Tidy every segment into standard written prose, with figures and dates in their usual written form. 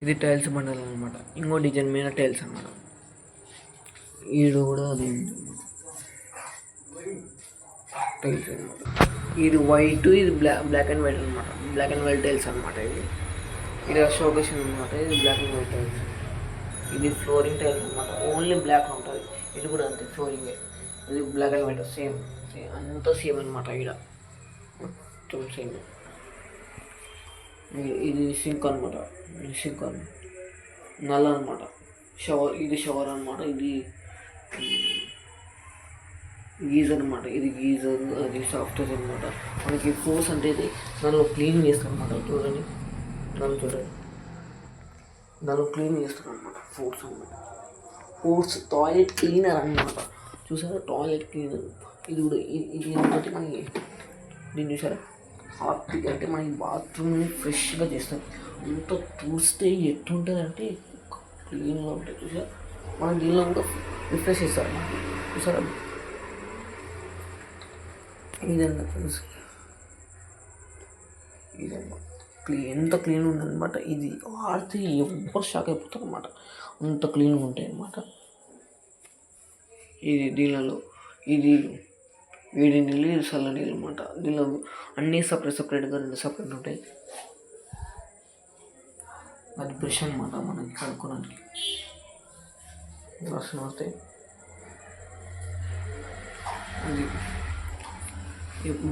ఇది tiles bundle అనమాట. ఇంకో డిజైన్ మీద టైల్స్ అనమాట. ఈడు కూడా అది టైల్స్ అనమాట. ఇది వైట్, ఇది బ్లాక్ అండ్ వైట్ అనమాట. బ్లాక్ అండ్ వైట్ టైల్స్ అనమాట. ఇది షోకేషన్ అనమాట. ఇది బ్లాక్ అండ్ వైట్ టైల్స్. ఇది ఫ్లోరింగ్ టైల్స్ అనమాట. ఓన్లీ బ్లాక్ ఉంటుంది. ఇది కూడా అంతే ఫ్లోరింగ్. ఇది బ్లాక్ అండ్ వైట్ సేమ్ అంతా సేమ్ అనమాట. ఇక్కడ మొత్తం సేమ్. ఇది సింక్ అనమాట. ఇది సింక్ నల్ల అనమాట. షవర్, ఇది షవర్ అనమాట. ఇది గీజర్ అనమాట. ఇది గీజర్, అది సాఫ్ట్వేర్ అనమాట. మనకి ఫోర్స్ అంటే ఇది దానిలో క్లీన్ చేస్తాం అనమాట. చూడండి, దానిలో క్లీన్ చేస్తాం అనమాట. ఫోర్స్ అనమాట. ఫోర్స్ టాయిలెట్ క్లీనర్ అనమాట. చూసారా, టాయిలెట్ క్లీనర్. ఇది కూడా ఇది ఏంటంటే మనకి దీన్ని చూసారా, హార్పిక్ అంటే మనకి బాత్రూమ్ని ఫ్రెష్గా చేస్తాం. అంత చూస్తే ఎట్లుంటుంది అంటే క్లీన్గా ఉంటుంది. చూసారా, మనం దీనిలో కూడా రిఫ్రెష్ చేస్తారు మనకి. చూసారా, ఇదన్నా ఫ్రెండ్స్, ఇదన్నమాట ఎంత క్లీన్ ఉందన్నమాట. ఇది వాడితే ఎవ్వరు షాక్ అయిపోతారు అనమాట. అంత క్లీన్గా ఉంటాయి అన్నమాట. ఇది దీనిలో ఇది వేడి నీళ్ళు, ఇది చల్ల నీళ్ళు అనమాట. దీనిలో అన్నీ సపరేట్గా 2 సపరేట్ ఉంటాయి. అది బ్రష్ అనమాట, మనకి కడుక్కోవడానికి బ్రష్ వస్తాయి. అది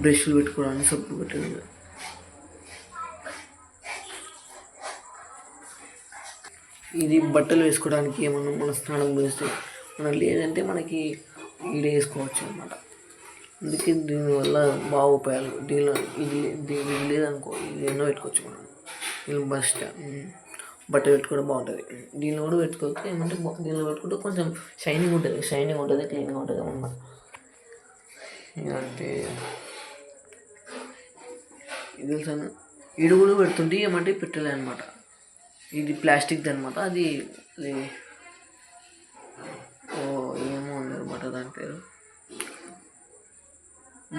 బ్రష్లు పెట్టుకోవడానికి సబ్బు పెట్టండి. ఇది బట్టలు వేసుకోవడానికి, ఏమన్నా మన స్నానం చేస్తే మనం లేదంటే మనకి ఈడ వేసుకోవచ్చు అనమాట. అందుకే దీనివల్ల బాగా ఉపయోగాలు. దీని లేదనుకో, ఇది ఎన్నో పెట్టుకోవచ్చు మనం. దీని బట్ట పెట్టుకోవడం బాగుంటుంది. దీనిలో కూడా పెట్టుకోవచ్చు. ఏమంటే దీనిలో పెట్టుకుంటే కొంచెం షైనింగ్ ఉంటుంది, క్లీన్గా ఉంటుంది అన్నమాట. అంటే ఇది తెలుసా, ఇడు కూడా పెడుతుంటే ఏమంటే పెట్టలే అనమాట. ఇది ప్లాస్టిక్ది అనమాట. అది ఏమో ఉందన్నమాట, దాని పేరు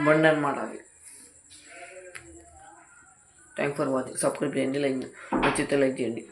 బండి అనమాట. అది థ్యాంక్ ఫర్ వాచింగ్. సబ్స్క్రైబ్ చేయండి, నచ్చితే లైక్ చేయండి.